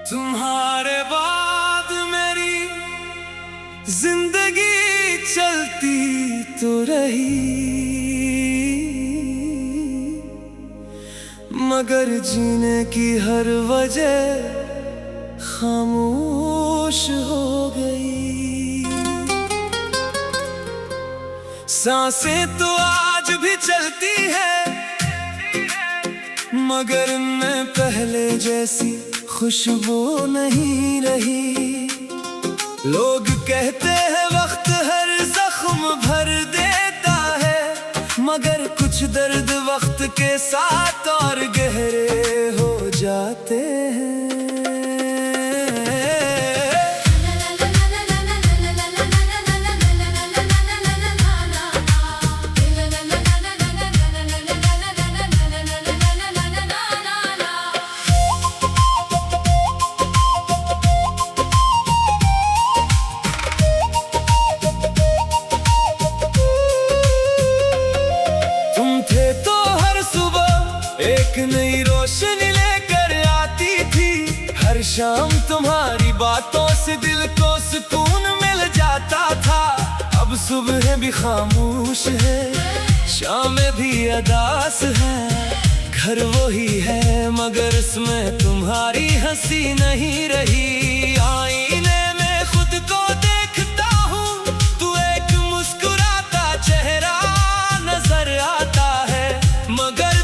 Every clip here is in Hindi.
तुम्हारे बाद मेरी जिंदगी चलती तो रही, मगर जीने की हर वजह खामोश हो गई। सांसें तो आज भी चलती है, मगर मैं पहले जैसी खुशबू नहीं रही। लोग कहते हैं वक्त हर जख्म भर देता है, मगर कुछ दर्द वक्त के साथ और गहरे हो जाते हैं। एक नई रोशनी लेकर आती थी, हर शाम तुम्हारी बातों से दिल को सुकून मिल जाता था। अब सुबह भी खामोश है, शाम भी अदास है, घर वही है मगर इसमें तुम्हारी हंसी नहीं रही। आईने में खुद को देखता हूँ, तू एक मुस्कुराता चेहरा नजर आता है, मगर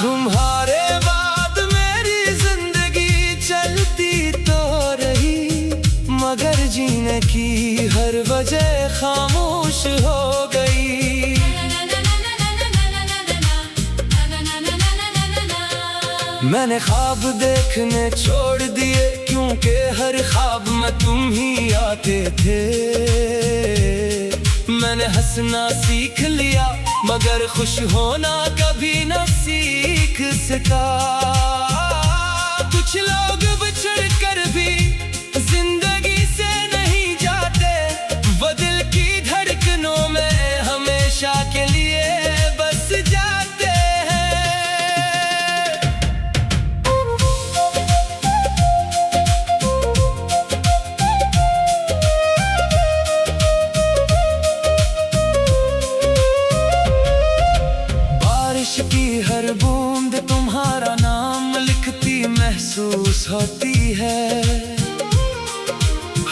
तुम्हारे बाद मेरी जिंदगी चलती तो रही, मगर जीने की हर वजह खामोश हो गई। मैंने ख्वाब देखने छोड़ दिए, क्योंकि हर ख्वाब में तुम ही आते थे। मैंने हंसना सीख लिया, मगर खुश होना कभी न सीख सका। कुछ लोग बिछड़ कर भी जिंदगी से नहीं जाते, वो दिल की धड़कनों में हमेशा के लिए बस जाते हैं। बारिश की हर बूंद तुम्हारा नाम लिखती महसूस होती है,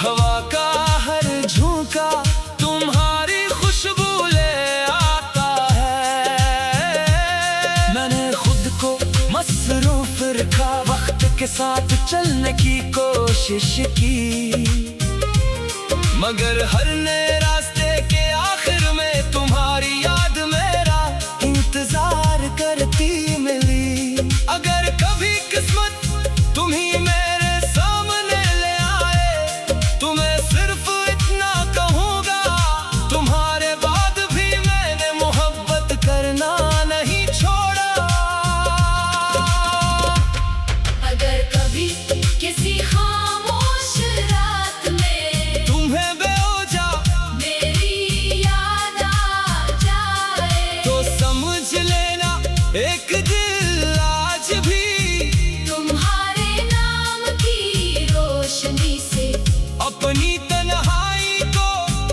हवा का हर झोंका तुम्हारी खुशबू ले आता है। मैंने खुद को मसरूफ रखा, वक्त के साथ चलने की कोशिश की, मगर हर नए रास्ते के आखिर में तुम्हारी याद मेरा इंतजार करती मिली। अगर कभी किस्मत तुम्ही मेरे सामने ले आए, तो मैं सिर्फ इतना कहूँगा, तुम्हारे बाद भी मैंने मोहब्बत करना नहीं छोड़ा। अगर कभी किसी खामोश रात में तुम्हें बेवजह मेरी याद आ जाए, तो समझ लेना एक दिल आज भी तुम्हारे नाम की रोशनी से अपनी तन्हाई को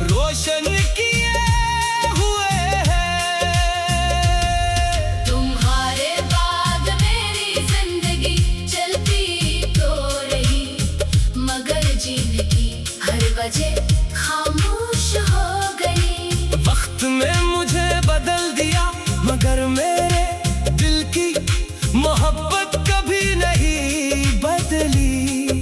रोशन किए हुए है। तुम्हारे बाद मेरी जिंदगी चलती तो रही, मगर जीने की हर वजह खामोश हो गई। वक्त में मुझे बदल दिया, मगर मेरे दिल की मोहब्बत कभी नहीं बदली।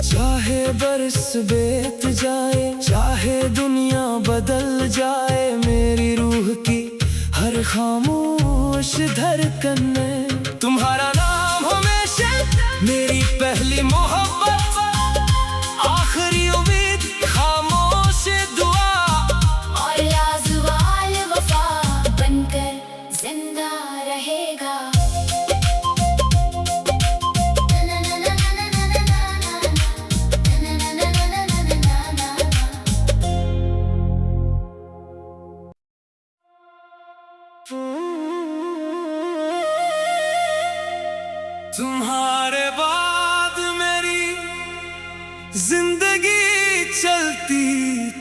चाहे बरस बीत जाए, चाहे दुनिया बदल जाए, मेरी रूह की हर खामोश धड़कन में तुम्हारा नाम हमेशा मेरी पहली मोहब्बत, आखिरी उम्मीद, खामोश दुआ और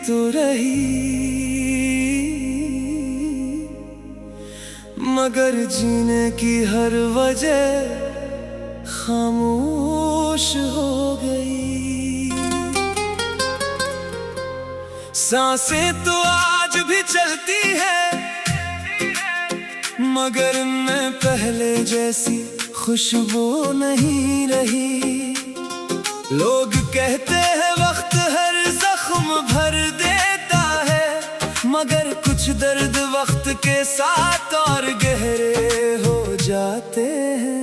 तो रही, मगर जीने की हर वजह खामोश हो गई। सांसें तो आज भी चलती है, मगर मैं पहले जैसी खुशबू नहीं रही। लोग कहते हैं वक्त हर जख्म भर देता है, मगर कुछ दर्द वक्त के साथ और गहरे हो जाते हैं।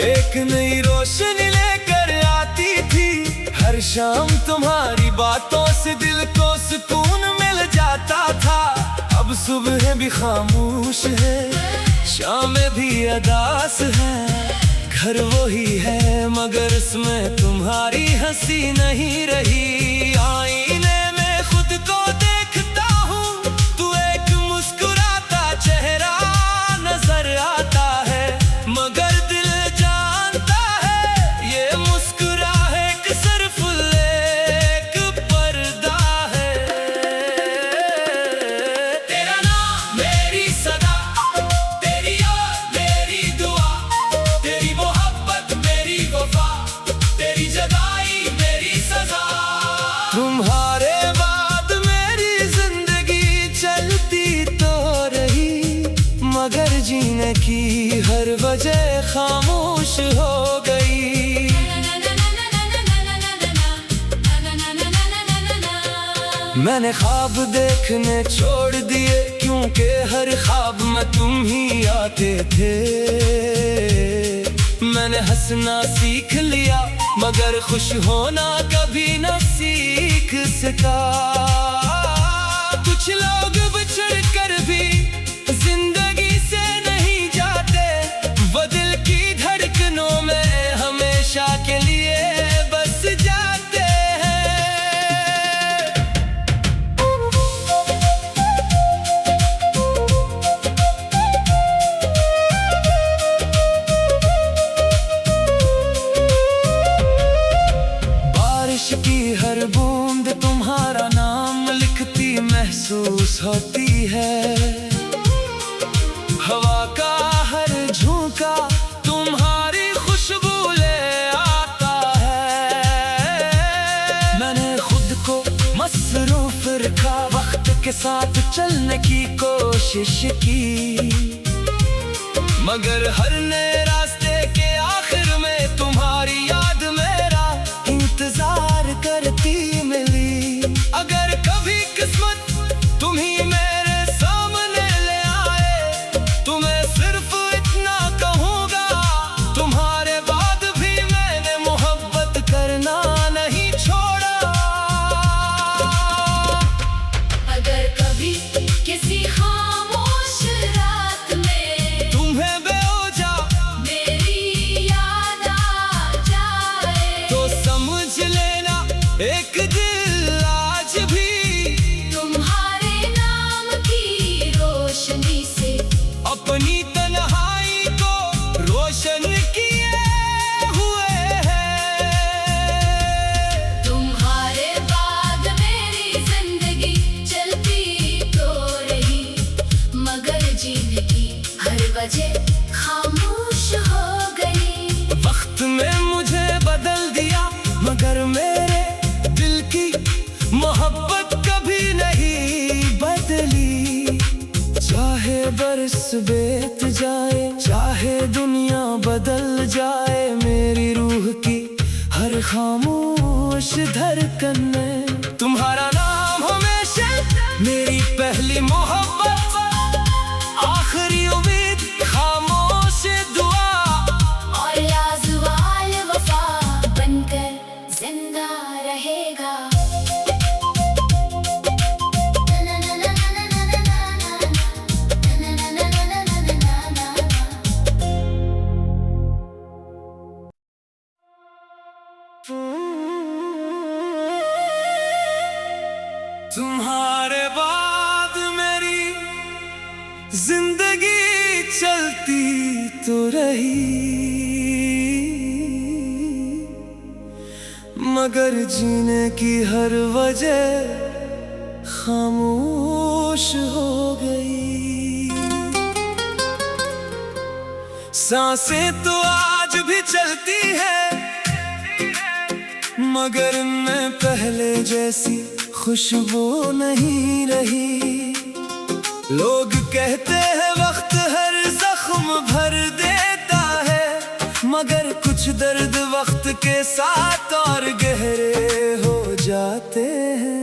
एक नई रोशनी लेकर आती थी, हर शाम तुम्हारी बातों से दिल को सुकून मिल जाता था। अब सुबह भी खामोश है, शामें भी अदास है, घर वही है मगर उसमें तुम्हारी हंसी नहीं रही। आईने में खुद को देखता हूँ, तू एक मुस्कुराता चेहरा नजर आता है, मगर तुम्हारे बाद मेरी जिंदगी चलती तो रही, मगर जीने की हर वजह खामोश हो गई। मैंने ख्वाब देखने छोड़ दिए, क्योंकि हर ख्वाब में तुम ही आते थे। मैंने हंसना सीख लिया, मगर खुश होना कभी न सीख सका। कुछ लोग बिछड़ कर भी जिंदगी से नहीं जाते, वो दिल की धड़कनों में हमेशा के लिए बस जाते हैं। बारिश की हर बूंद तुम्हारा नाम लिखती महसूस होती है, हवा का हर झोंका तुम्हारी खुशबू ले आता है। मैंने खुद को मसरूफ रखा, वक्त के साथ चलने की कोशिश की, मगर हर नए रास्ते के आखिर में तुम्हारी याद मेरा इंतजार करती मिली। अगर कभी किस्मत तुम्ही मेरे सामने ले आए, तुम्हें सिर्फ इतना कहूँगा, तुम्हारे बाद भी मैंने मोहब्बत करना नहीं छोड़ा। अगर कभी किसी खामोश रात में तुम्हें बेवजह मेरी याद आ जाए, तो समझ लेना एक दिल आज भी तुम्हारे नाम की रोशनी से अपनी तन्हाई को रोशन किए हुए है। तुम्हारे बाद मेरी जिंदगी चलती तो रही, मगर जीने की हर वजह खामोश हो गई। वक्त में मुझे बदल दिया, मगर मेरे दिल की मोहब्बत कभी नहीं बदली। चाहे बरस बीत जाए, चाहे दुनिया बदल जाए, मेरी रूह की हर खामोश धड़कन में तुम्हारा नाम हमेशा मेरी पहली मोहब्बत, आखिरी उम्मीद, खामोश दुआ और लाजवाल वफा बनकर जिंदा रहेगा। जिंदगी चलती तो रही, मगर जीने की हर वजह खामोश हो गई। सांसें तो आज भी चलती है, मगर मैं पहले जैसी खुशबू नहीं रही। लोग कहते हैं वक्त हर जख्म भर देता है, मगर कुछ दर्द वक्त के साथ और गहरे हो जाते हैं।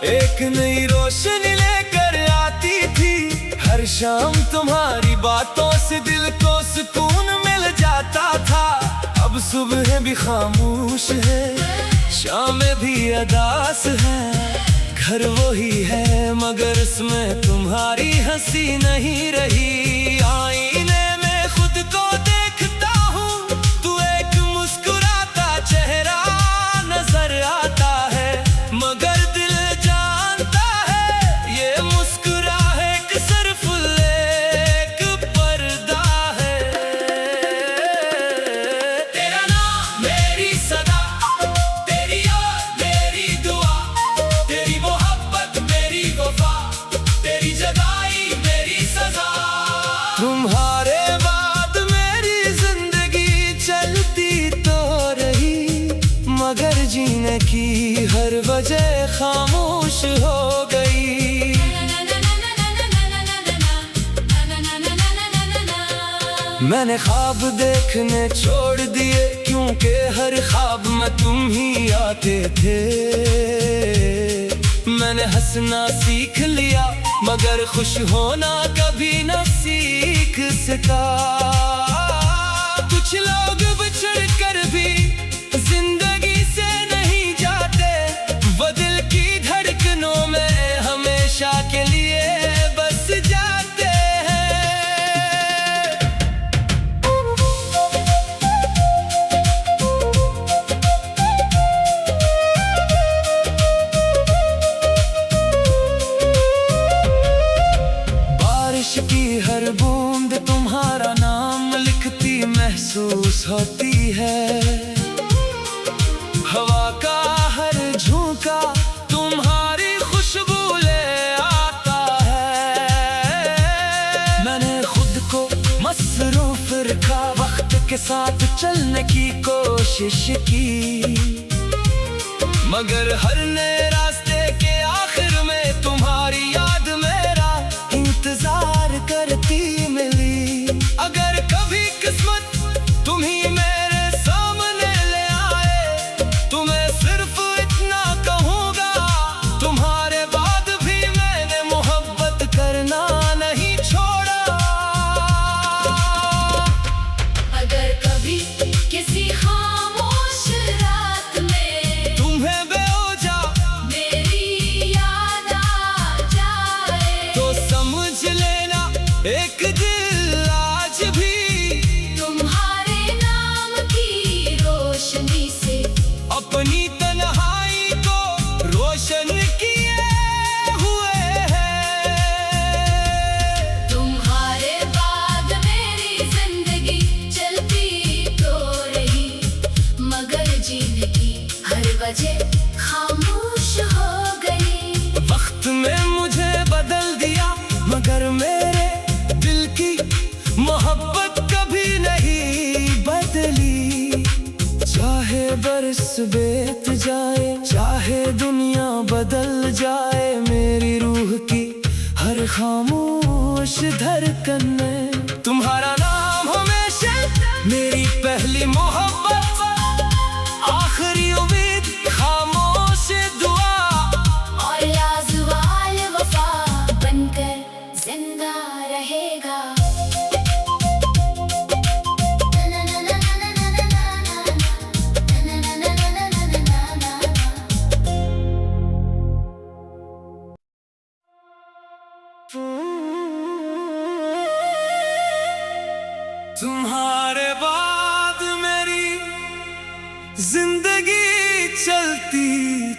एक नई रोशनी लेकर आती थी, हर शाम तुम्हारी बातों से दिल को सुकून मिल जाता था। अब सुबह भी खामोश है, शामें भी अदास है, घर वही है मगर उसमें तुम्हारी हंसी नहीं रही। आईने में खुद को देखता हूँ, तू एक मुस्कुराता चेहरा नजर आता है, मगर तुम्हारे बाद मेरी जिंदगी चलती तो रही, मगर जीने की हर वजह खामोश हो गई। मैंने ख्वाब देखने छोड़ दिए, क्योंकि हर ख्वाब में तुम ही आते थे। मैंने हंसना सीख लिया, मगर खुश होना कभी न सीख सका। कुछ लोग बिछड़ कर भी जिंदगी से नहीं जाते, वो दिल की धड़कनों में हमेशा के लिए बस जाते हैं। की हर बूंद तुम्हारा नाम लिखती महसूस होती है, हवा का हर झोंका तुम्हारी खुशबू ले आता है। मैंने खुद को मसरूफ रखा, वक्त के साथ चलने की कोशिश की, मगर हर नए रास्ते के आखिर में तुम्हारी याद मेरा इंतजार करती मिली। अगर कभी किस्मत तुम ही मेरे सामने ले आए, तुम्हें सिर्फ इतना कहूँगा, तुम्हारे बाद भी मैंने मोहब्बत करना नहीं छोड़ा। अगर कभी किसी खामोश रात में तुम्हें बेवजह मेरी याद आ जाए, तो समझ लेना एक दिल आज भी तुम्हारे नाम की रोशनी से अपनी तन्हाई को रोशन किए हुए है। तुम्हारे बाद मेरी जिंदगी चलती तो रही, मगर जीने की हर वजह खामोश हो गई। वक्त में मुझे बदल दिया, मगर मेरे दिल की मोहब्बत कभी नहीं बदली। चाहे बरस बीत जाए, चाहे दुनिया बदल जाए, मेरी रूह की हर खामोश धड़कन में तुम्हारा नाम हमेशा मेरी पहली मोहब्बत, आखिरी उम्मीद, खामोश दुआ और लाजवाल वफा बनकर जिंदा रहेगा।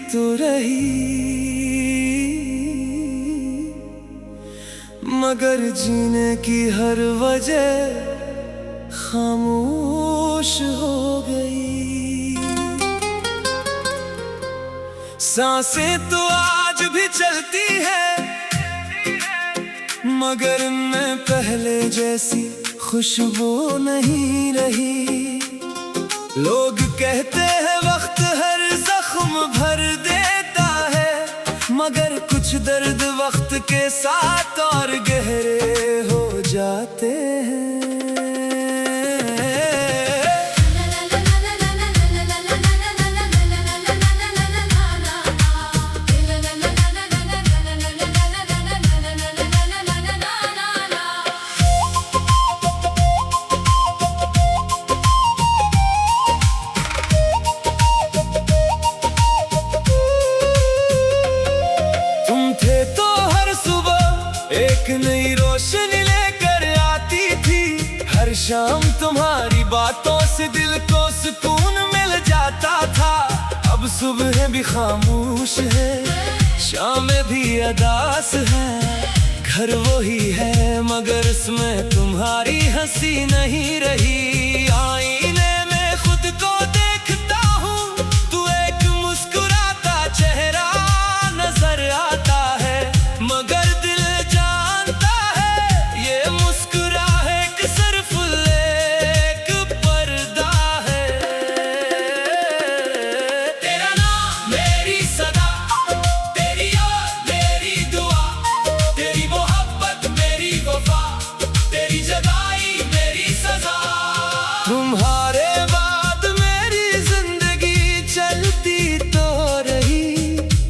तो रही, मगर जीने की हर वजह खामोश हो गई। सांसें तो आज भी चलती है, मगर मैं पहले जैसी खुशबू नहीं रही। लोग कहते हैं वक्त हर जख्म भर देता है, मगर कुछ दर्द वक्त के साथ और गहरे हो जाते हैं। एक नई रोशनी लेकर आती थी, हर शाम तुम्हारी बातों से दिल को सुकून मिल जाता था। अब सुबह भी खामोश है, शाम भी अदास है, घर वही है मगर उसमें तुम्हारी हंसी नहीं रही। आईने में खुद को देखता हूँ, तू एक मुस्कुराता चेहरा नजर आता है, मगर तुम्हारे बाद मेरी जिंदगी चलती तो रही,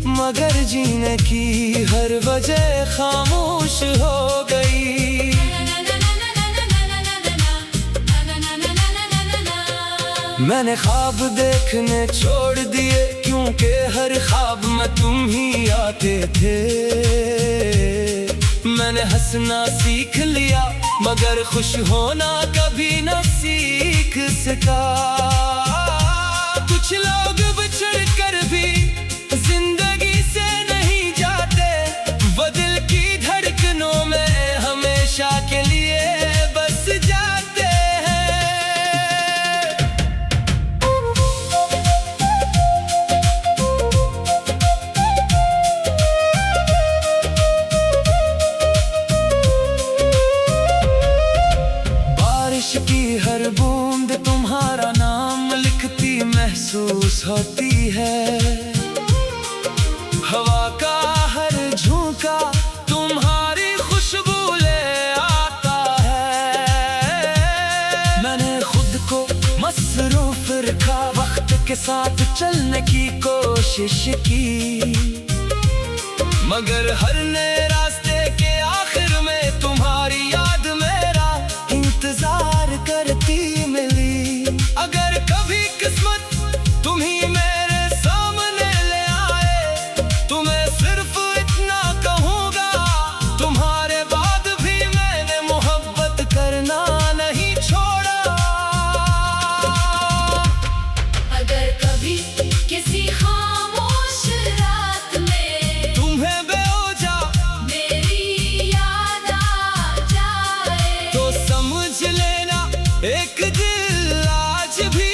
मगर जीने की हर वजह खामोश हो गई। मैंने ख्वाब देखने छोड़ दिए, क्योंकि हर ख्वाब में तुम ही आते थे। मैंने हंसना सीख लिया, मगर खुश होना कभी न सीख सका। कुछ लोग बिछड़ कर भी जिंदगी से नहीं जाते, वो दिल की धड़कनों में हमेशा के लिए बस जाते हैं। बारिश की हर बूंद तुम्हारा नाम लिखती महसूस होती है, हवा का हर झोंका तुम्हारी खुशबू ले आता है। मैंने खुद को मसरूफ रखा, वक्त के साथ चलने की कोशिश की, मगर हर नए रास्ते के आखिर में तुम्हारी याद मेरा इंतजार करती मिली। अगर कभी किस्मत तुम ही मेरे सामने ले आए, तो मैं सिर्फ इतना कहूँगा, तुम्हारे बाद भी मैंने मोहब्बत करना नहीं छोड़ा। अगर कभी किसी खामोश रात में तुम्हें बेवजह मेरी याद आ जाए, तो समझ लेना एक दिल आज भी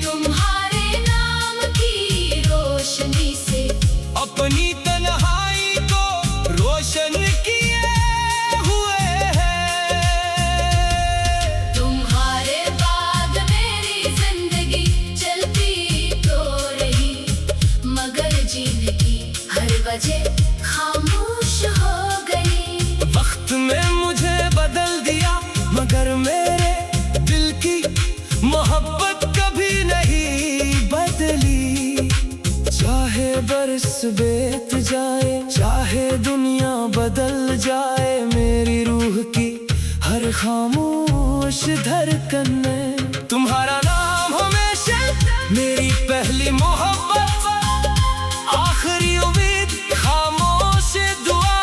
तुम्हारे नाम की रोशनी से अपनी तन्हाई को रोशन किए हुए है। तुम्हारे बाद मेरी जिंदगी चलती तो रही, मगर जीने की हर वजह खामोश हो गई। वक्त में मुझे बदल दिया, मगर मेरे दिल की मोहब्बत कभी नहीं बदली। चाहे बरस बीत जाए, चाहे दुनिया बदल जाए, मेरी रूह की हर खामोश धड़कन में तुम्हारा नाम हमेशा मेरी पहली मोहब्बत, आखिरी उम्मीद, खामोश दुआ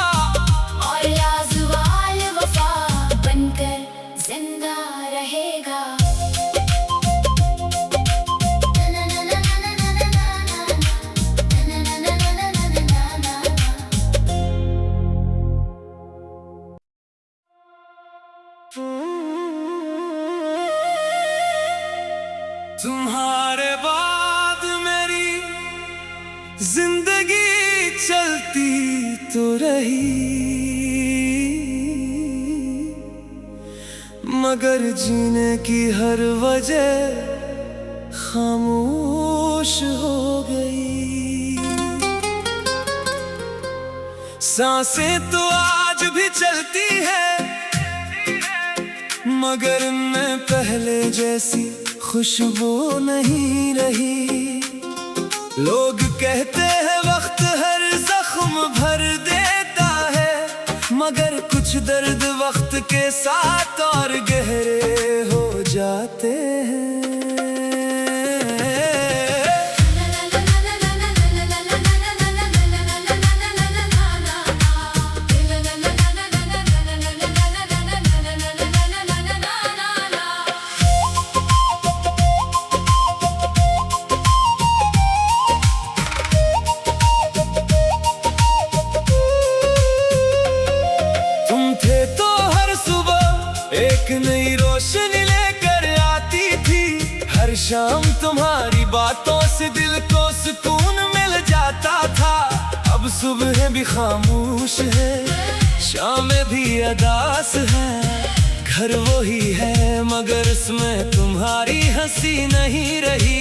और लाज़वाल वफा बनकर जिंदा रहेगा। तुम्हारे बाद मेरी जिंदगी चलती तो रही, मगर जीने की हर वजह खामोश हो गई। सांसें तो आज भी चलती है, मगर मैं पहले जैसी खुशबू नहीं रही। लोग कहते हैं वक्त हर जख्म भर देता है, मगर कुछ दर्द वक्त के साथ और गहरे हो जाते हैं। एक नई रोशनी लेकर आती थी, हर शाम तुम्हारी बातों से दिल को सुकून मिल जाता था। अब सुबह भी खामोश है, शाम भी अदास है, घर वही है मगर उसमें तुम्हारी हंसी नहीं रही।